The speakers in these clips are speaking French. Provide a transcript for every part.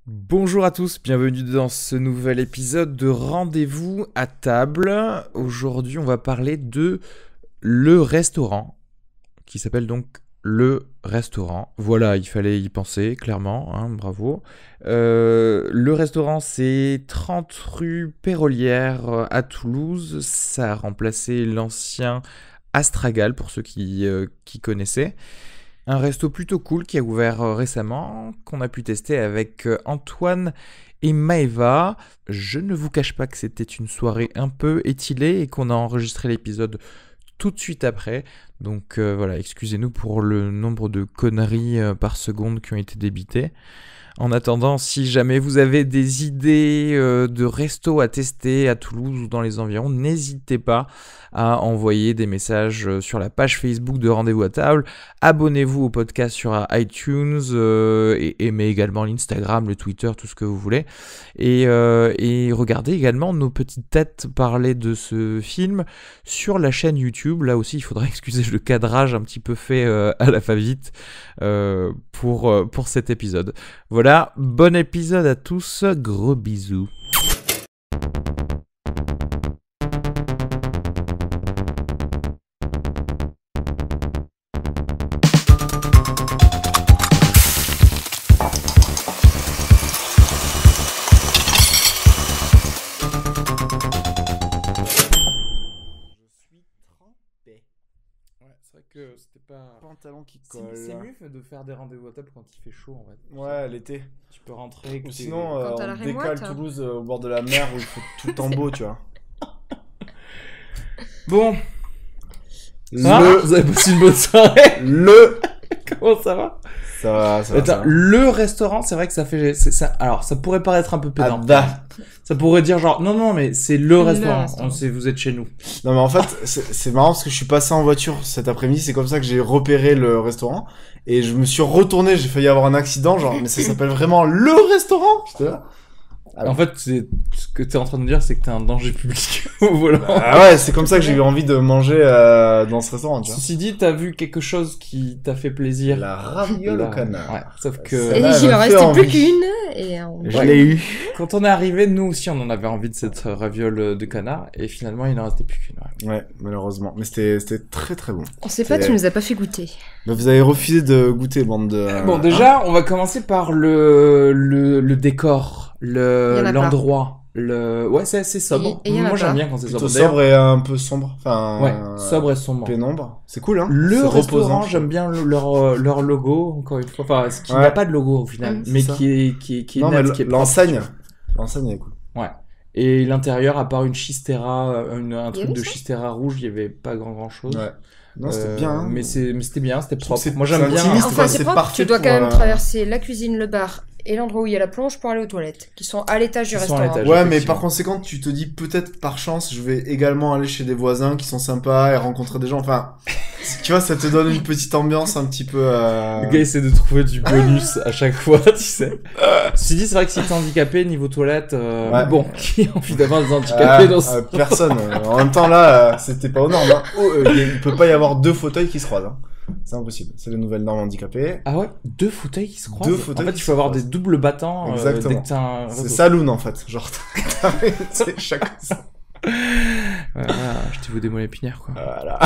Bonjour à tous, bienvenue dans ce nouvel épisode de Rendez-vous à table. Aujourd'hui, on va parler de Le Restaurant, qui s'appelle donc Le Restaurant. Voilà, il fallait y penser, clairement, hein, bravo. Le Restaurant, c'est 30 rue Pérolière à Toulouse. Ça a remplacé l'ancien Astragal, pour ceux qui connaissaient. Un resto plutôt cool qui a ouvert récemment, qu'on a pu tester avec Antoine et Maëva. Je ne vous cache pas que c'était une soirée un peu étilée et qu'on a enregistré l'épisode tout de suite après. Donc voilà, excusez-nous pour le nombre de conneries par seconde qui ont été débitées. En attendant, si jamais vous avez des idées de restos à tester à Toulouse ou dans les environs, n'hésitez pas à envoyer des messages sur la page Facebook de Rendez-vous à table. Abonnez-vous au podcast sur iTunes et aimez également l'Instagram, le Twitter, tout ce que vous voulez. Et regardez également nos petites têtes parler de ce film sur la chaîne YouTube. Là aussi, il faudrait excuser le cadrage un petit peu fait à la va-vite pour cet épisode. Voilà, bon épisode à tous, gros bisous. C'est vrai que c'était pas... Pantalon qui C'est colle. mieux de faire des rendez-vous à table quand il fait chaud en fait. Ouais, l'été. Tu peux rentrer. Ou sinon, Quand t'as la on rémoite, décale hein. Toulouse au bord de la mer où il faut tout en beau, tu vois. Bon, Le, vous avez passé une bonne soirée. le, Comment ça va? ça va, ça va. Attends, Ça va. le restaurant, c'est vrai que ça fait... ça, alors, ça pourrait paraître un peu pédant. Ah, bah. Ça pourrait dire genre, non, mais c'est le restaurant. restaurant. Vous êtes chez nous. Non, mais en fait, c'est marrant parce que je suis passé en voiture cet après-midi. C'est comme ça que j'ai repéré le restaurant. Et je me suis retourné. J'ai failli avoir un accident. Genre, mais ça s'appelle vraiment le restaurant? Putain. Alors. En fait, ce que t'es en train de dire, c'est que t'es un danger public au volant. Ah ouais, c'est comme ça que j'ai eu envie de manger dans ce restaurant, tu vois. Ceci dit, t'as vu quelque chose qui t'a fait plaisir. La raviole au canard. Ouais, sauf Ça que Et là, elle il m'a en fait restait plus envie. qu'une. Et Je l'ai eu. quand on est arrivé, nous aussi, on en avait envie de cette raviole de canard. Et finalement, il n'en restait plus qu'une. Ouais. Ouais, malheureusement. Mais c'était très très bon. on sait pas, C'est- tu nous as pas fait goûter. Mais vous avez refusé de goûter, bande de... Bon, déjà, on va commencer par le décor, Il y en a pas. l'endroit. Ouais, c'est assez sobre. Et il y en a Moi, j'aime pas. bien quand c'est Plutôt sobre. sobre et un peu sombre. Enfin, Ouais, sobre et sombre. pénombre. C'est cool, hein. Le C'est restaurant, reposant. j'aime bien leur logo, encore une fois. Enfin, ce qui Ouais. n'a pas de logo au final, Mm, mais c'est ça. qui est Non, net, mais qui est propre. l'enseigne. L'enseigne elle est cool. Ouais. Et l'intérieur, à part une chistera, un Il y truc avait de ça chistera rouge, il y avait pas grand chose. Ouais. Non, c'était bien, hein. Mais c'était bien, c'était Je trouve propre. que Moi, c'est j'aime bien. intimiste, Enfin, quoi, c'est c'est propre. parfait Tu dois pour, quand même traverser la cuisine, le bar et l'endroit où il y a la plonge pour aller aux toilettes, qui sont à l'étage du Qui sont à restaurant. l'étage. Ouais, mais effectivement. par conséquent, tu te dis peut-être par chance, je vais également aller chez des voisins qui sont sympas et rencontrer des gens. Enfin, tu vois, ça te donne une petite ambiance un petit peu. Le gars essaie de trouver du bonus à chaque fois, tu sais. Ceci dit, c'est vrai que si t'es handicapé, niveau toilette, Ouais. bon, qui a envie d'avoir des handicapés dans ce... Personne. En même temps, là, c'était pas aux normes. Hein. Il peut pas y avoir deux fauteuils qui se croisent. Hein. C'est impossible. C'est les nouvelles normes handicapées. Ah ouais, deux fauteuils qui se croisent. Deux fauteuils En fait, qui il se faut avoir croisent. des doubles battants dès Exactement. que t'as un C'est réseau. saloon en fait. Genre, c'est chaque. Voilà, je t'ai vous des mollets pinières, quoi. Voilà.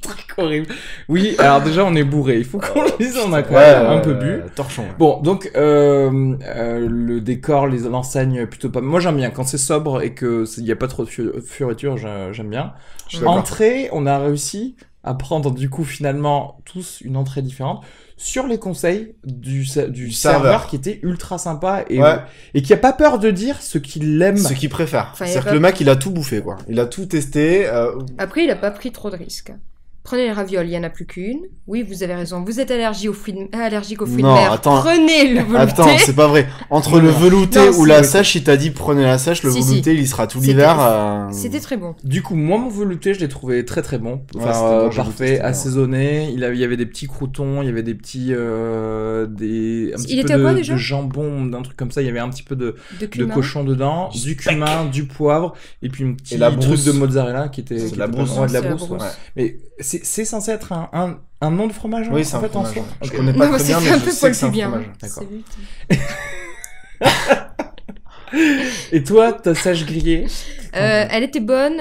Truc horrible. Oui, alors déjà, on est bourré. Il faut qu'on le dise, on a quand Ouais, même un peu bu. Torchon. Ouais. Bon, donc le décor, l'enseigne, plutôt pas. Moi, j'aime bien quand c'est sobre et que il y a pas trop de fioritures. J'aime bien. Je suis d'accord. Entrée, on a réussi à prendre du coup finalement tous une entrée différente sur les conseils du serveur serveur. qui était ultra sympa Ouais. et qui a pas peur de dire ce qu'il aime. Ce qu'il préfère. Enfin, il y a C'est-à-dire pas- que le mec, il a tout bouffé, quoi. Il a tout testé. Après, il a pas pris trop de risques. Prenez les ravioles, il y en a plus qu'une. Oui, vous avez raison. Vous êtes allergique aux fruits de Non, mer. attends. Prenez le velouté. Attends, c'est pas vrai. Entre le velouté Non, ou si, la oui. sèche, il t'a dit prenez la sèche, le Si, velouté, il y sera tout C'était- l'hiver. C'était très bon. Du coup, moi, mon velouté, je l'ai trouvé très très bon. Ouais, Enfin, c'était bon, j'ai parfait, goûté, c'était assaisonné. Il y avait des petits croutons, il y avait des petits, un petit Il peu était à quoi, déjà de jambon, d'un truc comme ça. Il y avait un petit peu de cumin. cochon dedans, du cumin, du poivre, et puis un petit la truc brousse. de mozzarella qui était... C'est qui de la était brousse. pas- ouais, de la C'est la brousse. brousse. ouais. Ouais. Mais c'est censé être un nom de fromage, Oui, c'est en un fait, en fromage. soi. Je Ok. connais Non, pas moi, très c'est bien, un mais peu je sais Paul que c'est un Pubien. fromage. D'accord. C'est lui. Et toi, ta sage grillée? Elle était bonne.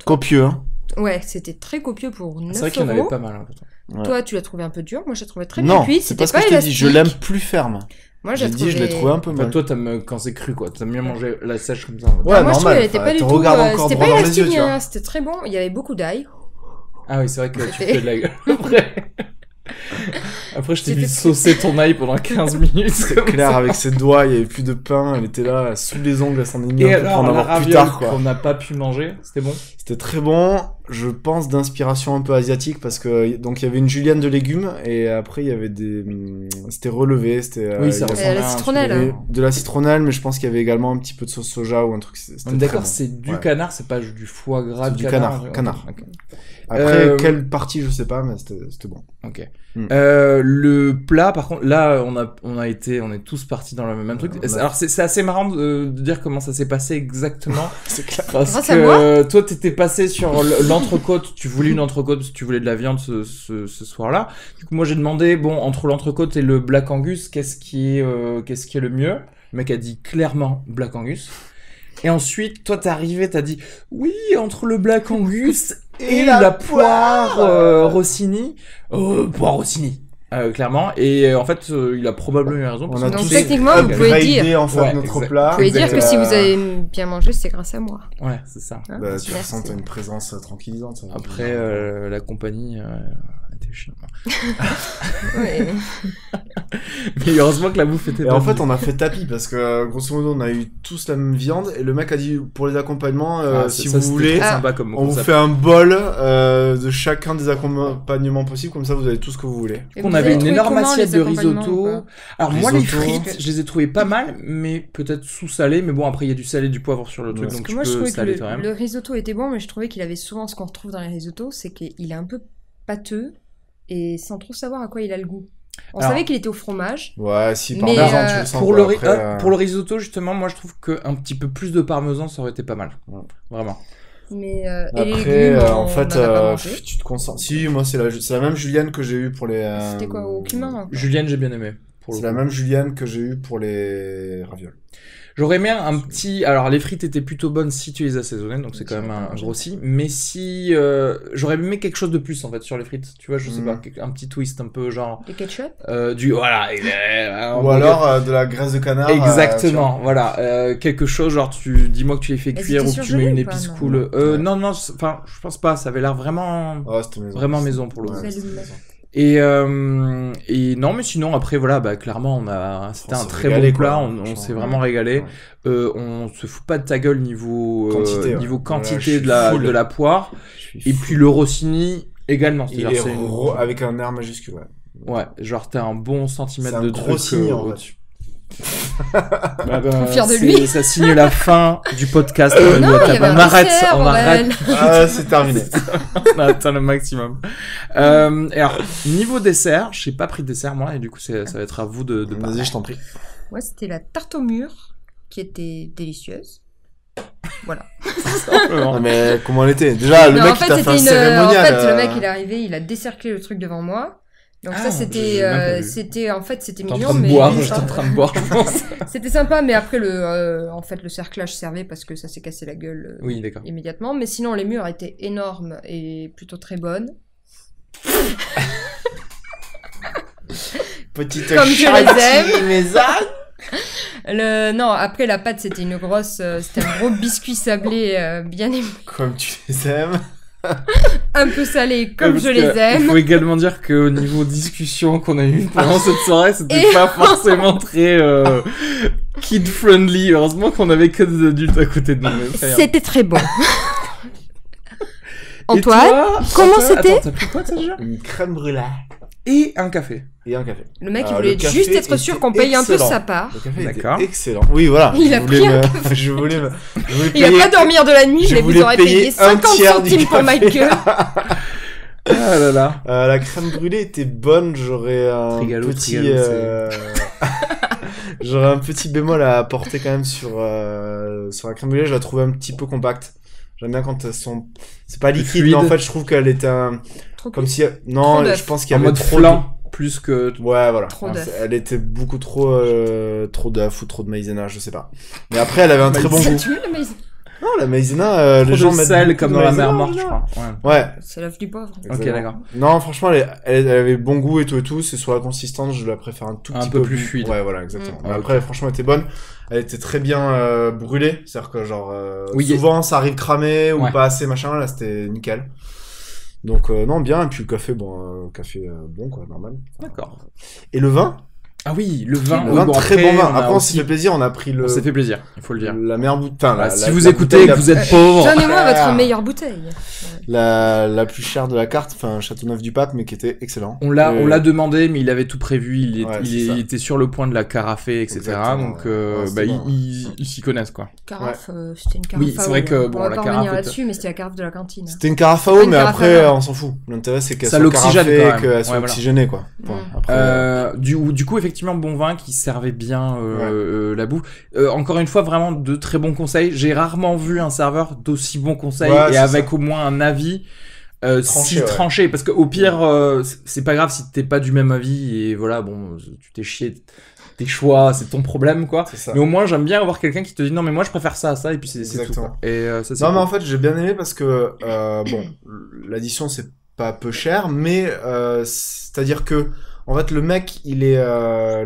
Copieux, hein. Ouais, c'était très copieux pour 9 C'est vrai qu'il y en avait euros. pas mal. En fait. Ouais. Toi, tu l'as trouvé un peu dur. Moi, je l'ai trouvé très bien Non, cuit. c'est C'était pas ce que je t'ai dit. Je élastique. l'aime plus ferme. Moi, J'ai dit, je l'ai trouvé un peu Enfin, mal. toi, t'aimes quand c'est cru, quoi. T'aimes mieux manger la sèche comme ça. en fait. Ouais, moi, je trouvais normal. qu'elle était pas Te du tout. regarde encore C'était droit pas dans les élastique, yeux, tu vois. c'était très bon. Il y avait beaucoup d'ail. Ah oui, c'est vrai que tu C'était- fais de la gueule. Après, je t'ai vu C'était- saucer ton ail pendant 15 minutes. C'est comme clair, ça. avec ses doigts, il y avait plus de pain, elle était là, sous les ongles, elle s'en est mis Et un peu pour alors, en la avoir plus raviole tard, quoi. qu'on n'a pas pu manger, c'était bon? C'était très bon, je pense d'inspiration un peu asiatique, parce que, donc il y avait une julienne de légumes, et après il y avait c'était relevé, c'était, Oui, ça il y avait- ressemblait la à un citronnelle, truc il y avait de la citronnelle, mais je pense qu'il y avait également un petit peu de sauce soja ou un truc, c'était On est très d'accord, bon. c'est du Ouais. canard, c'est pas du foie gras C'est de du canard. canard. Ok. Après, quelle partie, je sais pas, mais c'était bon. Ok. Mm. Le plat, par contre, là, on est tous partis dans le même truc. on a- Alors, c'est assez marrant de dire comment ça s'est passé exactement. C'est clair. Parce Grâce que à moi toi, t'étais passé sur l'entrecôte. Tu voulais une entrecôte parce que tu voulais de la viande ce soir-là. Du coup, moi, j'ai demandé, bon, entre l'entrecôte et le Black Angus, qu'est-ce qui est le mieux? Le mec a dit clairement Black Angus. Et ensuite, toi, t'es arrivé, t'as dit, oui, entre le Black Angus et la poire Rossini. Poire Rossini. Clairement. Et en fait, il a probablement eu raison. parce On a que Donc, tous techniquement, vous pouvez validé, dire. en fait, Ouais, notre exact. plat. Vous pouvez dire que si vous Euh, avez bien mangé, c'est grâce à moi. Ouais, c'est ça. Hein. Bah, de Merci. toute façon, t'as une présence tranquillisante. ça va. Après, la compagnie était chiante. Ouais. Mais heureusement que la bouffe était Et bonne. en fait, on a fait tapis parce que grosso modo, on a eu tous la même viande et le mec a dit pour les accompagnements, si ça, vous c'était voulez, trop sympa comme on vous concept. fait un bol de chacun des accompagnements possibles, comme ça vous avez tout ce que vous voulez. Et On vous avait avez une trouvé énorme comment, assiette les de accompagnements, risotto. ou pas Alors moi les Risotto. frites, je les ai trouvées pas mal, mais peut-être sous-salées. Mais bon après il y a du sel et du poivre sur le truc, Parce donc Parce que tu moi, je peux trouvais que saler toi-même. le risotto était bon, mais je trouvais qu'il avait souvent ce qu'on retrouve dans les risottos, c'est qu'il est un peu pâteux et sans trop savoir à quoi il a le goût. On Alors- savait qu'il était au fromage. Ouais, si par Mais, exemple tu le sens. Pour quoi, le, après, pour le risotto justement, moi je trouve qu'un petit peu plus de parmesan ça aurait été pas mal. Ouais. Vraiment. Mais et les Après, légumes, en on fait, en a pas mangé. tu te concentres. Si, moi c'est la même julienne que j'ai eu pour les. C'était quoi, au cumin hein Julienne j'ai bien aimé. Pour le C'est la coup. même julienne que j'ai eu pour les ravioles. J'aurais aimé un petit. Alors, les frites étaient plutôt bonnes si tu les assaisonnais, donc c'est quand même un Ouais. gros si. Mais si. J'aurais aimé quelque chose de plus en fait sur les frites. Tu vois, je sais Mm. pas, un petit twist un peu genre. Le ketchup. Du. Voilà. Ou alors de la graisse de canard. Exactement, voilà. Quelque chose, genre, dis-moi que tu les fais Elles cuire étaient ou que tu surgelées mets une ou pas, épice non cool. Ouais. Non, enfin, je pense pas. Ça avait l'air vraiment. C'était maison. Vraiment maison pour le coup. Salut. c'était maison. Et non, mais sinon, après, voilà, bah, clairement, c'était On un s'est très régalé, bon plat. quoi, On franchement. s'est vraiment régalé. Ouais. On se fout pas de ta gueule niveau Quantité, ouais. niveau Voilà, quantité je suis de la full. de la poire. Je suis Et fou. puis le Rossini également. Il C'est-à-dire, est c'est une- avec un R majuscule, ouais. Ouais, genre t'as un bon centimètre C'est un de gros truc signe, en fait. au-dessus. Bah, bah, Fier de c'est- lui. Ça signe la fin du podcast. Non, il y avait un on arrête, dessert, on arrête. bordel. Ah, c'est terminé. On a atteint le maximum. Et alors, niveau dessert, j'ai pas pris de dessert moi, et du coup ça va être à vous de parler. Vas-y, je t'en prie. Ouais, c'était la tarte au mûr qui était délicieuse. Voilà. Simplement. Non, mais comment elle était? Déjà, le Non, mec, en fait, il t'a fait c'était un une. cérémonial. En fait, le mec, il est arrivé, il a décerclé le truc devant moi. Donc Ah, ça, j'ai c'était, même pas vu. c'était, en fait, c'était T'es en mignon, train de mais boire, j'étais en train de boire, je pense. c'était sympa. Mais après, en fait, le cerclage servait parce que ça s'est cassé la gueule Oui, d'accord. immédiatement. Mais sinon, les mûres étaient énormes et plutôt très bonnes. Petite Comme je les aime. mes Non, après la pâte, c'était une grosse, c'était un gros biscuit sablé bien aimé, Comme tu les aimes. un peu salé comme Parce je que les Il aime. faut également dire qu'au niveau discussion qu'on a eu pendant cette soirée, c'était Et- pas forcément très kid friendly. Heureusement qu'on avait que des adultes à côté de nous. mais très bien. C'était très bon. Et Antoine, toi, comment Antoine, c'était Attends, t'as pris quoi, ça, déjà? Une crème brûlée. Et un café. Et un café. le mec, il le voulait café juste être sûr était qu'on paye un peu excellent. sa part. Le café D'accord. était excellent. Oui, voilà. Il a Je voulais pris un me- je voulais Il va pas dormir de la nuit, je mais vous voulais aurez payer payé un 50 tiers du centimes pour ma café. gueule. Ah là là. La crème brûlée était bonne, j'aurais un Trigalo, petit... Trigalo, J'aurais un petit bémol à apporter quand même sur la crème brûlée. Je la trouvais un petit peu compacte. J'aime bien quand elles sont... C'est pas liquide, mais en fait, je trouve qu'elle était Trop comme cul. si... Non, Trop d'œufs. je pense qu'il y En avait mode trop flan, plus que... Ouais, voilà. Trop d'œufs. Elle était beaucoup trop d'œufs ou trop de maïzena, je sais pas. Mais après, elle avait un très bon Ça goût. tue le maïs. Non, la maïzena, les gens Trop de mettent sel beaucoup comme de dans la maïzena, mer en morte, je général. crois. Ouais. Ouais. C'est l'œuf du pauvre. Ok, Exactement. d'accord. Non, franchement, elle avait bon goût et tout. C'est sur la consistance, je la préfère un tout Un petit peu peu plus fluide. Ouais, voilà, exactement. Mm. Mais Ah, après, ok. franchement, elle était bonne. Elle était très bien brûlée. C'est-à-dire que, genre, Oui, souvent, ça arrive cramé ou Ouais. pas assez, machin. Là, c'était nickel. Donc, non, bien. Et puis, le café, bon, quoi, normal. D'accord. Et le vin? Ah oui, le vin. Le Oui, vin, bon, très après, bon vin. on a Après, on aussi- s'est fait plaisir. On a pris On s'est fait plaisir, il faut le dire. la meilleure bouteille. Enfin, Voilà, si la vous bouteille écoutez et que vous êtes pauvre, Donnez-moi votre meilleure bouteille. la plus chère de la carte, enfin, Châteauneuf-du-Pape, mais qui était excellent. on l'a Et- demandé, mais il avait tout prévu. Ouais, c'est ça. Il était sur le point de la carafer, etc. Exactement, Donc, ouais, c'était bon. ils s'y connaissent, quoi. Carafe, c'était une carafe. Oui, c'est à vrai eau, que, hein. bon, On va la pas carafe revenir est- là-dessus, mais c'était la carafe de la cantine. C'était une carafe à eau, Pas une mais carafe après, à vin. on s'en fout. L'intérêt, c'est qu'elle Ça soit l'oxygène, carafée quand et même. qu'elle Ouais, soit voilà. oxygénée, quoi. Point. Mm. Après, Du coup, effectivement, bon vin qui servait bien la bouffe. Encore une fois, vraiment de très bons conseils. J'ai rarement vu un serveur d'aussi bons conseils Ouais, et c'est avec ça. au moins un avis Tranché, si ouais. tranché. Parce qu'au pire, c'est pas grave si t'es pas du même avis et voilà, bon, tu t'es chié tes choix, c'est ton problème, quoi. c'est ça. Mais au moins, j'aime bien avoir quelqu'un qui te dit non, mais moi je préfère ça à ça et puis c'est tout. Exactement. Quoi. Et ça, c'est Non, mais cool. en fait, j'ai bien aimé parce que, bon, l'addition, c'est pas peu cher, mais c'est-à-dire que, en fait, le mec, il est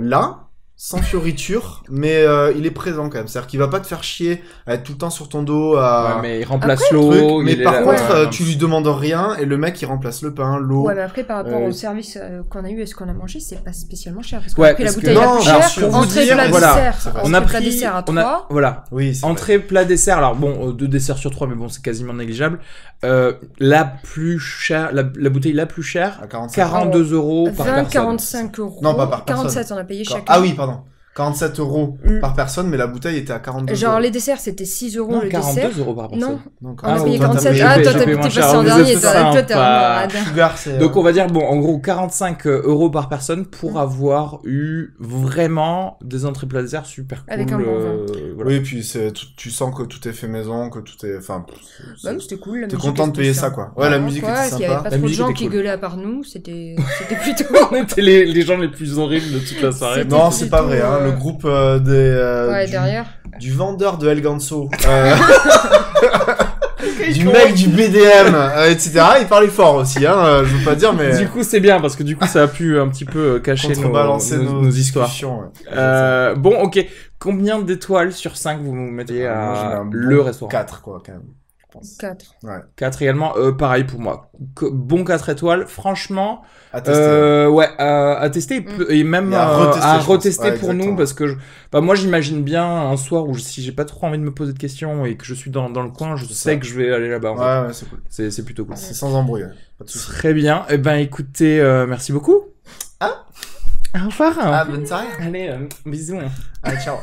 là, sans fioriture, mais il est présent quand même. C'est-à-dire qu'il va pas te faire chier à être tout le temps sur ton dos, à... Ouais, mais il remplace Après, l'eau. truc, mais il est par là- contre, ouais, tu lui demandes rien et le mec il remplace le pain, l'eau. Ouais, mais après, par rapport Euh, au service qu'on a eu et ce qu'on a mangé, c'est pas spécialement cher. Parce Ouais, qu'on a pris la parce que- bouteille la Non, plus alors, chère, pour vous entrée, dire, plat, voilà, dessert. c'est vrai. On a Entrée, plat, pris, dessert à on a, 3. voilà, Oui, c'est entrée, plat, dessert. Alors bon, 2 desserts sur 3, mais bon, c'est quasiment négligeable. La plus chère, la bouteille la plus chère, vrai. À 45. 42 euros par 20, personne. 45 euros. Non, pas par personne. 47, on a payé chacun. Ah oui, pardon. 47 euros Mm. par personne, mais la bouteille était à 42 Genre, euros. les desserts, c'était 6 euros Non, le 42 dessert. euros par personne. Non, Donc, on a Ah, payé oui, toi, t'as 47. payé- Ah, toi, j'ai t'es payé moins passé cher. en Vous êtes dernier. Toi, sympa. t'es un radin. Sugar, c'est... Donc on va dire, bon, en gros, 45 euros par personne pour avoir eu vraiment des entrées plat dessert super cool. Avec un bon vin. Voilà. Oui, puis tu sens que tout est fait maison, que tout est... Enfin, Bah, mais c'était cool. la t'es musique content de était payer sympa. ça, quoi. Ouais, la musique quoi, était s'il y avait sympa. pas La trop de musique gens était qui cool. gueulaient à part nous, c'était plutôt... On était les gens les plus horribles de toute la soirée. C'était- Non, c'est pas vrai, hein. plutôt, Le groupe Ouais, du, derrière. du vendeur de El Ganso, du mec du BDM, etc. Il parlait fort aussi, hein. Je veux pas dire, mais... Du coup, c'est bien parce que du coup, ça a pu un petit peu cacher contrebalancer nos histoires. discussions, ouais. Bon, ok. Combien d'étoiles sur 5 vous mettiez Moi, je mets à un le bon restaurant 4, quoi, quand même. Je pense. 4. 4 également. Pareil pour moi. Bon 4 étoiles. Franchement, À tester. ouais, à tester et même Et à retester, à je pense. retester Ouais, pour nous exactement. parce que bah, moi j'imagine bien un soir où si j'ai pas trop envie de me poser de questions et que je suis dans le coin, je C'est sais ça. que je vais aller là-bas. En fait. Ouais, c'est cool. C'est plutôt cool. C'est sans embrouille, ouais. Pas de soucis. Très bien. Eh ben écoutez, merci beaucoup. Ah. Au revoir. Bonne soirée. Allez, bisous. Allez, ciao.